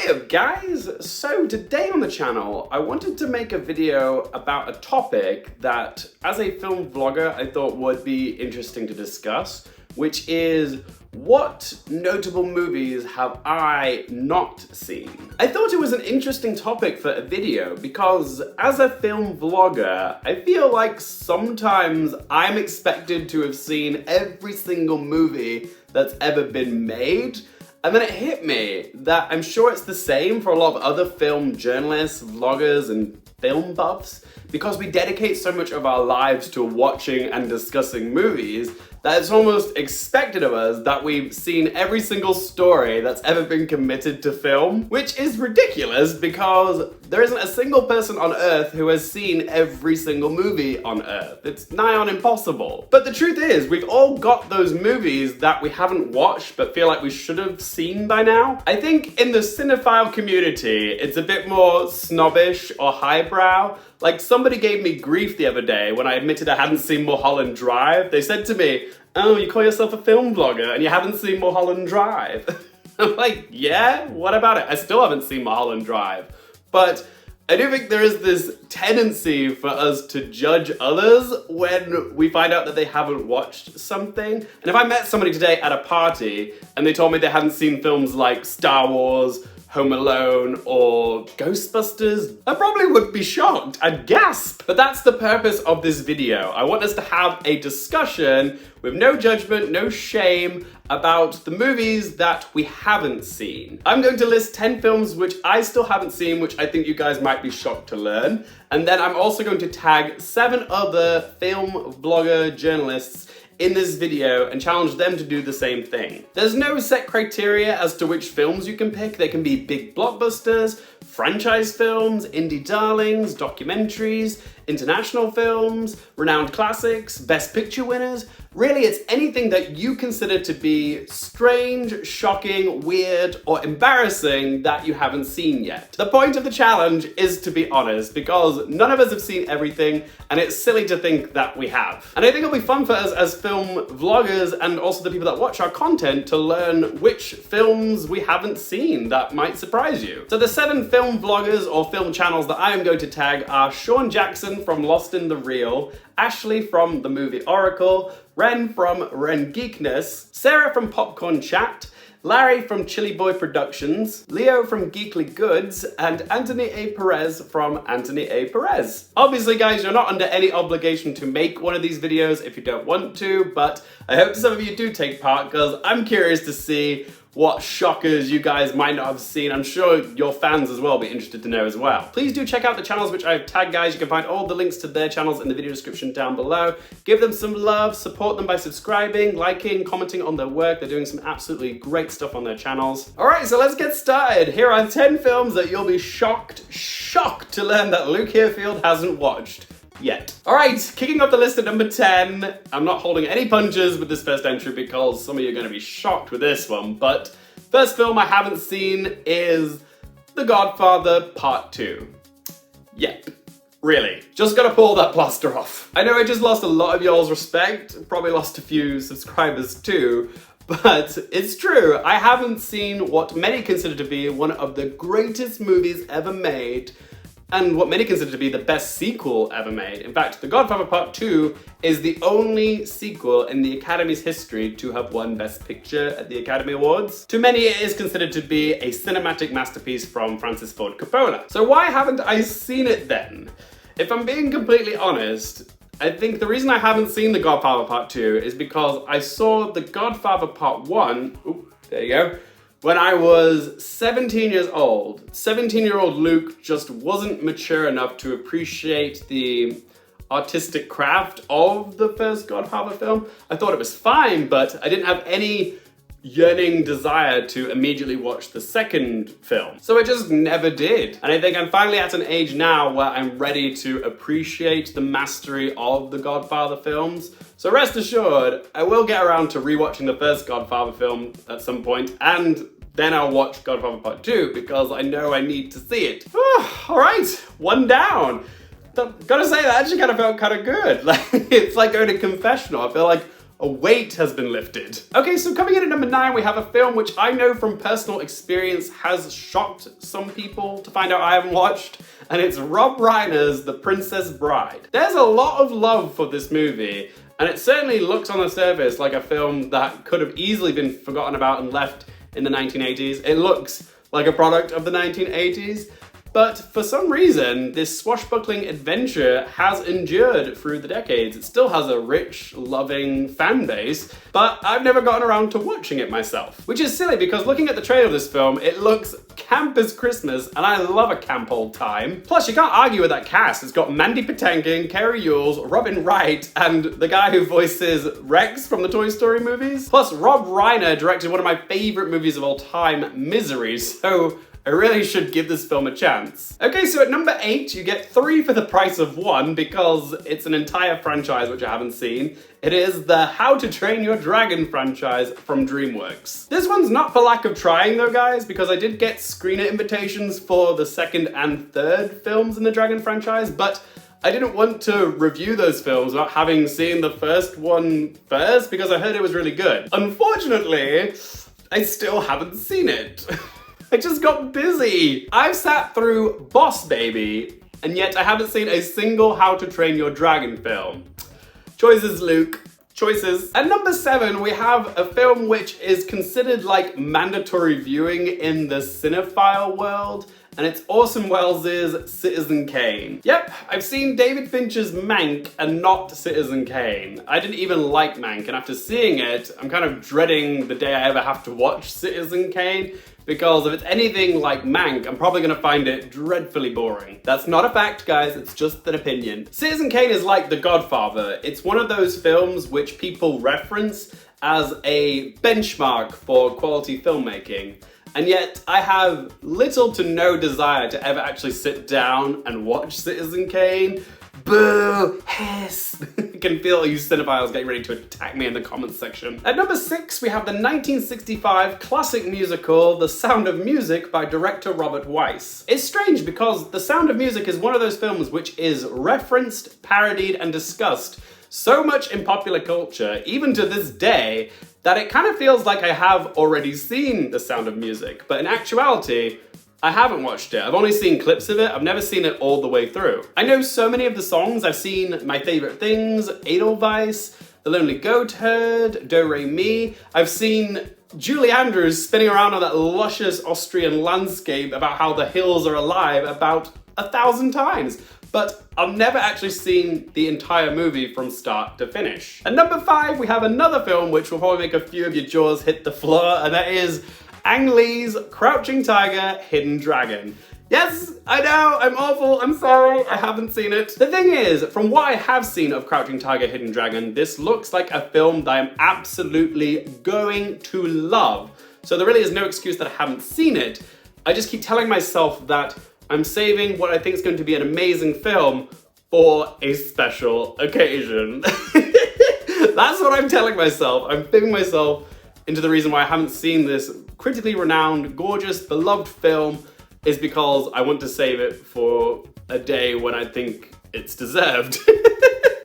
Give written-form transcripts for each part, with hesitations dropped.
What up, guys? So today on the channel, I wanted to make a video about a topic that, as a film vlogger, I thought would be interesting to discuss, which is what notable movies have I not seen? I thought it was an interesting topic for a video because as a film vlogger, I feel like sometimes I'm expected to have seen every single movie that's ever been made. And then it hit me that I'm sure it's the same for a lot of other film journalists, vloggers, and film buffs, because we dedicate so much of our lives to watching and discussing movies that it's almost expected of us that we've seen every single story that's ever been committed to film, which is ridiculous because there isn't a single person on Earth who has seen every single movie on Earth. It's nigh on impossible. But the truth is, we've all got those movies that we haven't watched but feel like we should have seen by now. I think in the cinephile community, it's a bit more snobbish or highbrow. Like, somebody gave me grief the other day when I admitted I hadn't seen Mulholland Drive. They said to me, "Oh, you call yourself a film vlogger and you haven't seen Mulholland Drive?" I'm like, yeah, what about it? I still haven't seen Mulholland Drive. But I do think there is this tendency for us to judge others when we find out that they haven't watched something. And if I met somebody today at a party and they told me they hadn't seen films like Star Wars, Home Alone, or Ghostbusters, I probably would be shocked. I'd gasp. But that's the purpose of this video. I want us to have a discussion with no judgment, no shame, about the movies that we haven't seen. I'm going to list 10 films which I still haven't seen, which I think you guys might be shocked to learn. And then I'm also going to tag 7 other film vlogger journalists in this video and challenge them to do the same thing. There's no set criteria as to which films you can pick. They can be big blockbusters, franchise films, indie darlings, documentaries, international films, renowned classics, best picture winners. Really, it's anything that you consider to be strange, shocking, weird, or embarrassing that you haven't seen yet. The point of the challenge is to be honest, because none of us have seen everything, and it's silly to think that we have. And I think it'll be fun for us as film vloggers and also the people that watch our content to learn which films we haven't seen that might surprise you. So the 7 film vloggers or film channels that I am going to tag are Sean Jackson from Lost in the Reel, Ashley from The Movie Oracle, Ren from Ren Geekness, Sarah from Popcorn Chat, Larry from Chili Boy Productions, Leo from Geekly Goods, and Anthony A. Perez from Anthony A. Perez. Obviously, guys, you're not under any obligation to make one of these videos if you don't want to, but I hope some of you do take part because I'm curious to see what shockers you guys might not have seen. I'm sure your fans as well will be interested to know as well. Please do check out the channels which I've tagged, guys. You can find all the links to their channels in the video description down below. Give them some love, support them by subscribing, liking, commenting on their work. They're doing some absolutely great stuff on their channels. All right, so let's get started. Here are 10 films that you'll be shocked to learn that Luke Hearfield hasn't watched yet. All right, kicking off the list at number 10. I'm not holding any punches with this first entry because some of you are going to be shocked with this one, but first film I haven't seen is The Godfather Part 2. Yep. Really. Just gotta pull that plaster off. I know I just lost a lot of y'all's respect, probably lost a few subscribers too, but it's true. I haven't seen what many consider to be one of the greatest movies ever made, and what many consider to be the best sequel ever made. In fact, The Godfather Part 2 is the only sequel in the Academy's history to have won Best Picture at the Academy Awards. To many, it is considered to be a cinematic masterpiece from Francis Ford Coppola. So why haven't I seen it then? If I'm being completely honest, I think the reason I haven't seen The Godfather Part 2 is because I saw The Godfather Part 1, ooh, there you go, when I was 17 years old. 17-year-old Luke just wasn't mature enough to appreciate the artistic craft of the first Godfather film. I thought it was fine, but I didn't have any yearning desire to immediately watch the second film. So I just never did. And I think I'm finally at an age now where I'm ready to appreciate the mastery of the Godfather films. So rest assured, I will get around to rewatching the first Godfather film at some point, and then I'll watch Godfather Part 2 because I know I need to see it. All right, one down. Gotta say, that actually kind of felt kind of good. Like, it's like going to confessional. I feel like a weight has been lifted. Okay, so coming in at number 9, we have a film which I know from personal experience has shocked some people to find out I haven't watched, and it's Rob Reiner's The Princess Bride. There's a lot of love for this movie, and it certainly looks on the surface like a film that could have easily been forgotten about and left in the 1980s. It looks like a product of the 1980s. But for some reason, this swashbuckling adventure has endured through the decades. It still has a rich, loving fan base, but I've never gotten around to watching it myself. Which is silly because looking at the trailer of this film, it looks camp as Christmas, and I love a camp old time. Plus, you can't argue with that cast. It's got Mandy Patinkin, Carrie Yules, Robin Wright, and the guy who voices Rex from the Toy Story movies. Plus, Rob Reiner directed one of my favorite movies of all time, Misery, so I really should give this film a chance. Okay, so at number 8, you get 3 for the price of 1 because it's an entire franchise which I haven't seen. It is the How to Train Your Dragon franchise from DreamWorks. This one's not for lack of trying though, guys, because I did get screener invitations for the 2nd and 3rd films in the Dragon franchise, but I didn't want to review those films without having seen the first one first because I heard it was really good. Unfortunately, I still haven't seen it. I just got busy. I've sat through Boss Baby, and yet I haven't seen a single How to Train Your Dragon film. Choices, Luke. Choices. At number 7, we have a film which is considered like mandatory viewing in the cinephile world, and it's Orson Welles' Citizen Kane. Yep, I've seen David Fincher's Mank and not Citizen Kane. I didn't even like Mank, and after seeing it, I'm kind of dreading the day I ever have to watch Citizen Kane, because if it's anything like Mank, I'm probably gonna find it dreadfully boring. That's not a fact, guys, it's just an opinion. Citizen Kane is like The Godfather. It's one of those films which people reference as a benchmark for quality filmmaking. And yet, I have little to no desire to ever actually sit down and watch Citizen Kane. Boo! Hiss! I can feel you cinephiles getting ready to attack me in the comments section. At number 6, we have the 1965 classic musical, The Sound of Music by director Robert Weiss. It's strange because The Sound of Music is one of those films which is referenced, parodied, and discussed so much in popular culture, even to this day, that it kind of feels like I have already seen The Sound of Music, but in actuality, I haven't watched it. I've only seen clips of it. I've never seen it all the way through. I know so many of the songs. I've seen My Favorite Things, Edelweiss, The Lonely Goat Herd, Do Re Mi. I've seen Julie Andrews spinning around on that luscious Austrian landscape about how the hills are alive about 1,000 times. But I've never actually seen the entire movie from start to finish. At number 5, we have another film which will probably make a few of your jaws hit the floor, and that is Ang Lee's Crouching Tiger, Hidden Dragon. Yes, I know, I'm awful, I'm sorry, I haven't seen it. The thing is, from what I have seen of Crouching Tiger, Hidden Dragon, this looks like a film that I'm absolutely going to love. So there really is no excuse that I haven't seen it. I just keep telling myself that I'm saving what I think is going to be an amazing film for a special occasion. That's what I'm telling myself. I'm fibbing myself into the reason why I haven't seen this critically renowned, gorgeous, beloved film is because I want to save it for a day when I think it's deserved.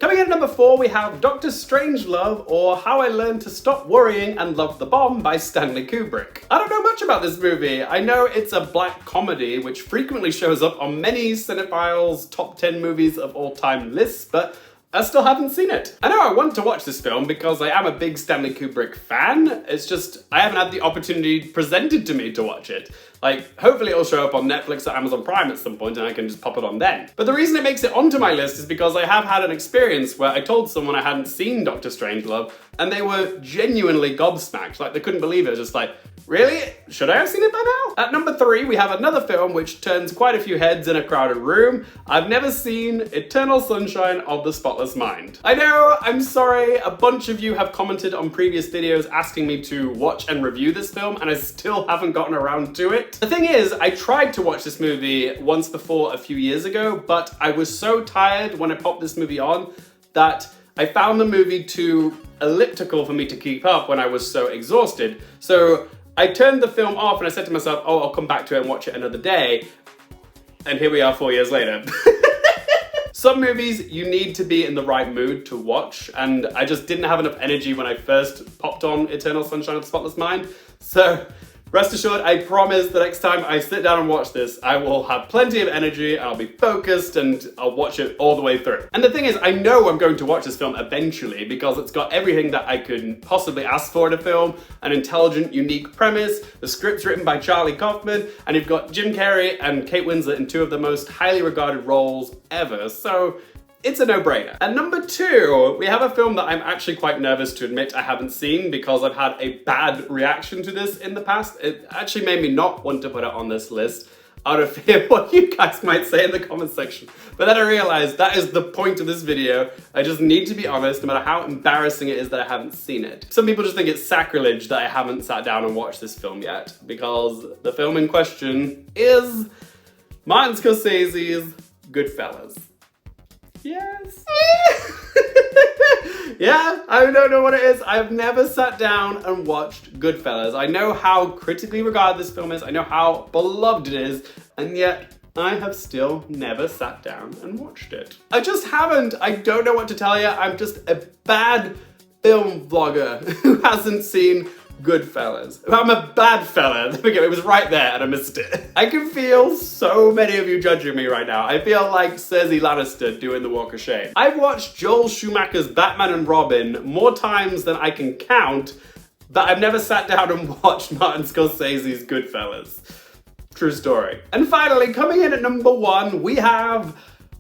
Coming in at number 4, we have Dr. Strangelove, or How I Learned to Stop Worrying and Love the Bomb by Stanley Kubrick. I don't know much about this movie. I know it's a black comedy, which frequently shows up on many cinephiles' top 10 movies of all time lists, but I still haven't seen it. I know I want to watch this film because I am a big Stanley Kubrick fan. It's just, I haven't had the opportunity presented to me to watch it. Like, hopefully it'll show up on Netflix or Amazon Prime at some point and I can just pop it on then. But the reason it makes it onto my list is because I have had an experience where I told someone I hadn't seen Dr. Strangelove and they were genuinely gobsmacked. Like, they couldn't believe it. It was just like, really? Should I have seen it by now? At number 3, we have another film which turns quite a few heads in a crowded room. I've never seen Eternal Sunshine of the Spotless Mind. I know, I'm sorry, a bunch of you have commented on previous videos asking me to watch and review this film, and I still haven't gotten around to it. The thing is, I tried to watch this movie once before a few years ago, but I was so tired when I popped this movie on that I found the movie too elliptical for me to keep up when I was so exhausted. So I turned the film off and I said to myself, oh, I'll come back to it and watch it another day. And here we are 4 years later. Some movies you need to be in the right mood to watch, and I just didn't have enough energy when I first popped on Eternal Sunshine of the Spotless Mind. So rest assured, I promise the next time I sit down and watch this, I will have plenty of energy, I'll be focused, and I'll watch it all the way through. And the thing is, I know I'm going to watch this film eventually because it's got everything that I could possibly ask for in a film: an intelligent, unique premise, the script's written by Charlie Kaufman, and you've got Jim Carrey and Kate Winslet in two of the most highly regarded roles ever, so it's a no-brainer. At number 2, we have a film that I'm actually quite nervous to admit I haven't seen because I've had a bad reaction to this in the past. It actually made me not want to put it on this list out of fear what you guys might say in the comment section. But then I realized that is the point of this video. I just need to be honest, no matter how embarrassing it is that I haven't seen it. Some people just think it's sacrilege that I haven't sat down and watched this film yet, because the film in question is Martin Scorsese's Goodfellas. Yes. Yeah, I don't know what it is. I've never sat down and watched Goodfellas. I know how critically regarded this film is, I know how beloved it is, and yet I have still never sat down and watched it. I just haven't. I don't know what to tell you. I'm just a bad film vlogger who hasn't seen Goodfellas. I'm a bad fella. There we go, it was right there and I missed it. I can feel so many of you judging me right now. I feel like Cersei Lannister doing the Walk of Shame. I've watched Joel Schumacher's Batman and Robin more times than I can count, but I've never sat down and watched Martin Scorsese's Goodfellas. True story. And finally, coming in at number 1, we have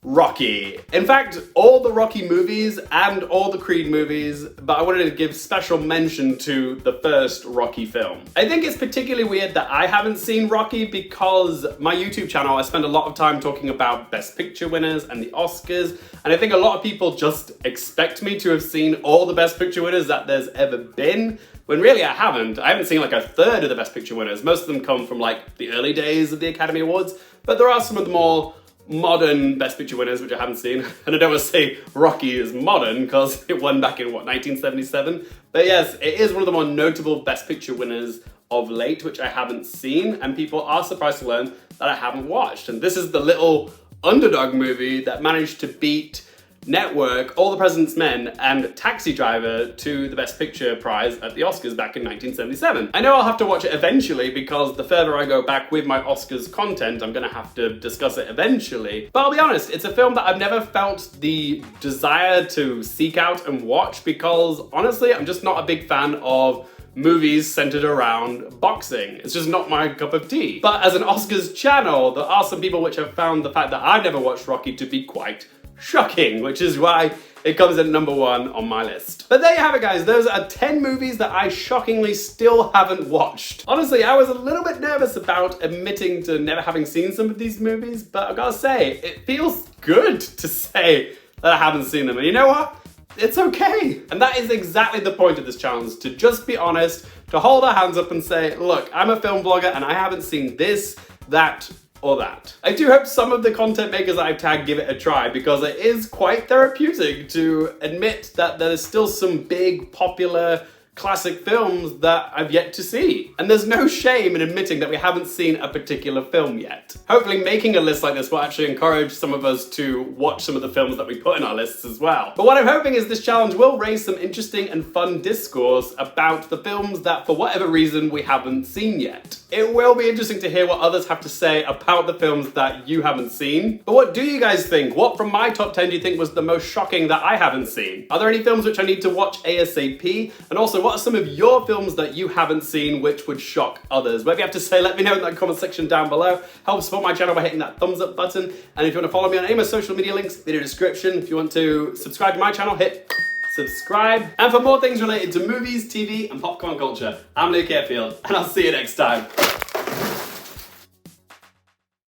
Rocky. In fact, all the Rocky movies and all the Creed movies, but I wanted to give special mention to the first Rocky film. I think it's particularly weird that I haven't seen Rocky because my YouTube channel, I spend a lot of time talking about Best Picture winners and the Oscars, and I think a lot of people just expect me to have seen all the Best Picture winners that there's ever been, when really I haven't. I haven't seen like a third of the Best Picture winners. Most of them come from like the early days of the Academy Awards, but there are some of the more modern Best Picture winners, which I haven't seen. And I don't want to say Rocky is modern because it won back in, what, 1977? But yes, it is one of the more notable Best Picture winners of late, which I haven't seen, and people are surprised to learn that I haven't watched. And this is the little underdog movie that managed to beat Network, All the President's Men, and Taxi Driver to the Best Picture prize at the Oscars back in 1977. I know I'll have to watch it eventually because the further I go back with my Oscars content, I'm gonna have to discuss it eventually. But I'll be honest, it's a film that I've never felt the desire to seek out and watch because, honestly, I'm just not a big fan of movies centered around boxing. It's just not my cup of tea. But as an Oscars channel, there are some people which have found the fact that I've never watched Rocky to be quite shocking, which is why it comes at number 1 on my list. But there you have it, guys. Those are 10 movies that I shockingly still haven't watched. Honestly, I was a little bit nervous about admitting to never having seen some of these movies, but I gotta say, it feels good to say that I haven't seen them. And you know what? It's okay. And that is exactly the point of this challenge, to just be honest, to hold our hands up and say, look, I'm a film blogger and I haven't seen this, that, or that. I do hope some of the content makers that I've tagged give it a try because it is quite therapeutic to admit that there's still some big, popular, classic films that I've yet to see. And there's no shame in admitting that we haven't seen a particular film yet. Hopefully making a list like this will actually encourage some of us to watch some of the films that we put in our lists as well. But what I'm hoping is this challenge will raise some interesting and fun discourse about the films that for whatever reason we haven't seen yet. It will be interesting to hear what others have to say about the films that you haven't seen. But what do you guys think? What from my top 10 do you think was the most shocking that I haven't seen? Are there any films which I need to watch ASAP? And also, what are some of your films that you haven't seen which would shock others? Whatever you have to say, let me know in that comment section down below. Help support my channel by hitting that thumbs up button. And if you want to follow me on any of my social media links, video description. If you want to subscribe to my channel, hit subscribe. And for more things related to movies, TV, and popcorn culture, I'm Luke Hearfield, and I'll see you next time.